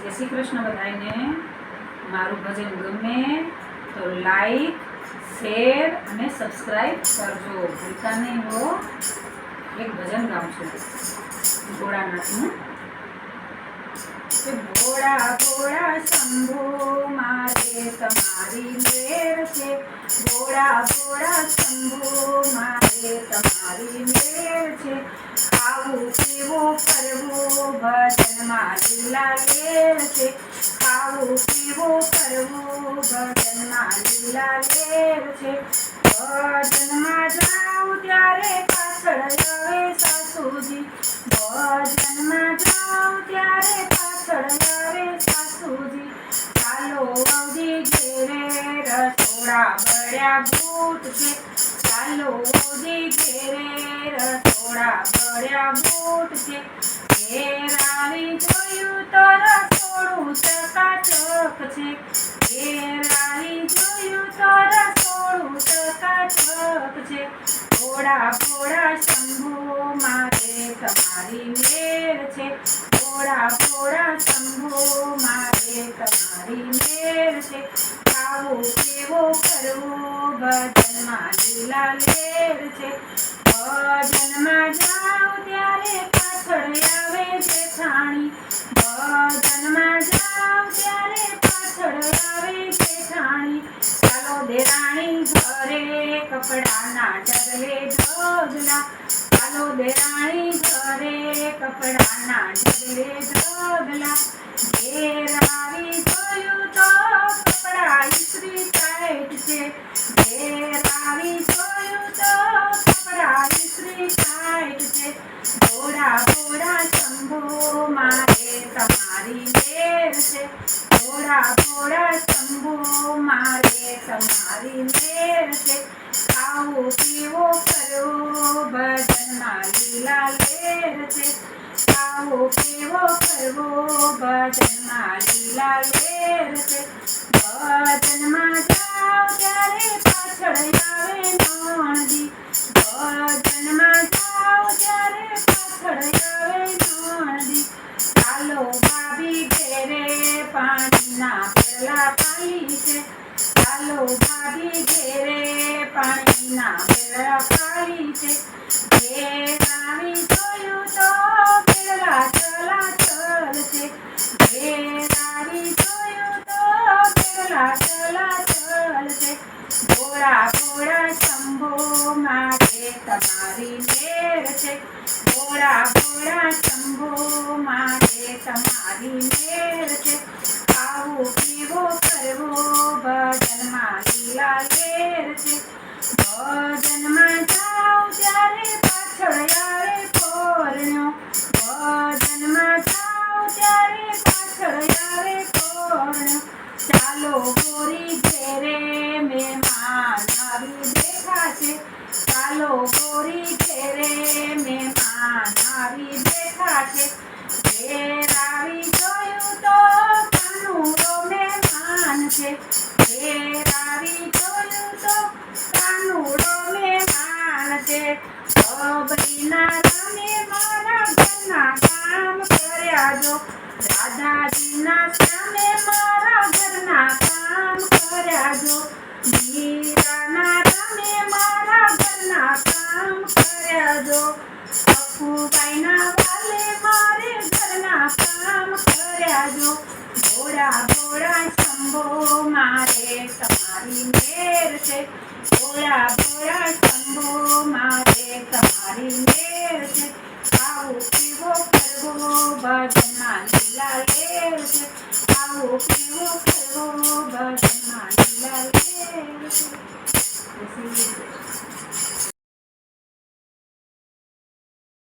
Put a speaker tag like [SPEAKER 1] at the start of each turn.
[SPEAKER 1] जय श्री कृष्ण बधाईने। मारू भजन गमे तो लाइक शेर अने सब्सक्राइब करजो, भूलता नहीं हो। एक भजन गाऊं छुं भोळानाथनुं। भोळा भोळा शंभु मारे तमारी मेर छे, भोळा भोळा शंभु मारे तमारी मेर छे। खावुं पीवुं फरवुं भजનમાં લીલા લેર છે, ખાવું પીવું ફરવું ભજનમાં લીલા લેર છે। ભજનમાં જાઉં ત્યારે પાછળ આવે સાસુજી, ભજનમાં જાઉં ત્યારે પાછળ આવે સાસુજી। ચાલો અવધી ઘેરે રસોડા બળ્યા બૂટ છે, ચાલો અવધી ઘેરે રસોડા બળ્યા બૂટ છે। ઘેર આવી જોયું તો રસોડું ચકાચક છે, ઘેર આવી જોયું તો રસોડું ચકાચક છે। ભોળા ભોળા શંભુ મારે તમારી મેર છે, ભોળા ભોળા શંભુ મારે તમારી મેર છે। ખાવું પીવું ફરવું ભજનમાં લીલા લેર છે, ભજનમાં જાઉં ત્યારે પાછળ આવે જેઠાણી, ભજનમાં જાઉં ત્યારે પાછળ આવે જેઠાણી। ચાલો દેરાણી ઘરે કપડાના ઢગલે ઢગલા, ચાલો દેરાણી ઘરે કપડાના ઢગલે ઢગલા। ઘેર આવી જોયું તો કપડા ઇસ્ત્રી ટાઈટ છે, ઘેર આવી જોયું તો કપડા ઇસ્ત્રી ટાઈટ છે। ભોળા ભોળા શંભુ મારે તમારી મેર છે, ભોળા ભોળા શંભુ મારે તમારી મેર છે। ખાવું પીવું ફરવું ભજનમાં લીલા લેર છે, ખાવું પીવું ફરવું ભજનમાં લીલા લેર છે। ભજનમાં જાઉં ત્યારે પાછળ આવે નણદી, ભજનમાં જાઉં ત્યારે પાછળ આવે નણદી। ચાલો ભાભી ઘેરે પાણીના પેલા ખાલી છે, ચાલો ભાભી ઘેરે પાણીના પેલા ખાલી છે। ઘેર આવી જોયું તો પેલા ચલાચલ છે, ઘેર આવી જોયું તો પેલા ચલાચલ છે। ભોળા ભોળા શંભુ મારે તમારી મેર છે, ભોળા ભોળા શંભુ મારે તમારી મેર છે। ખાવું પીવું ફરવું ભજનમાં લીલા લેર છે, ભજનમાં જાઉં ત્યારે પાછળ આવે કોરણ્યો, ભજનમાં જાઉં ત્યારે પાછળ આવે કોરણ્યો। ચાલો ગોરી ઘેરે મહેમાન આવી બેઠા છે, ચાલો ગોરી ઘેરે મહેમાન આવી બેઠા છે। ઘેર આવી જોયું તો કાનુડો મહેમાન છે, ઘેર આવી જોયું તો કાનુડો મહેમાન છે। બબરીના રામે મારા ઘરના કામ કર્યા જો, રાધાજીના સામે મારા ઘરના કામ કર્યા જો। મીરાના રામે મારા ઘરના કામ કર્યા જો, અખુબાઈના વાલે મારે ઘરના કામ કર્યા જો। ભોળા ભોળા શંભુ મારે તમારી મેર છે, ભોળા ભોળા શંભુ મારે તમારી મેર છે। ખાવું પીવું ફરવું ભજનમાં લીલા લેર છે, ખાવું પીવું ફરવું ભજન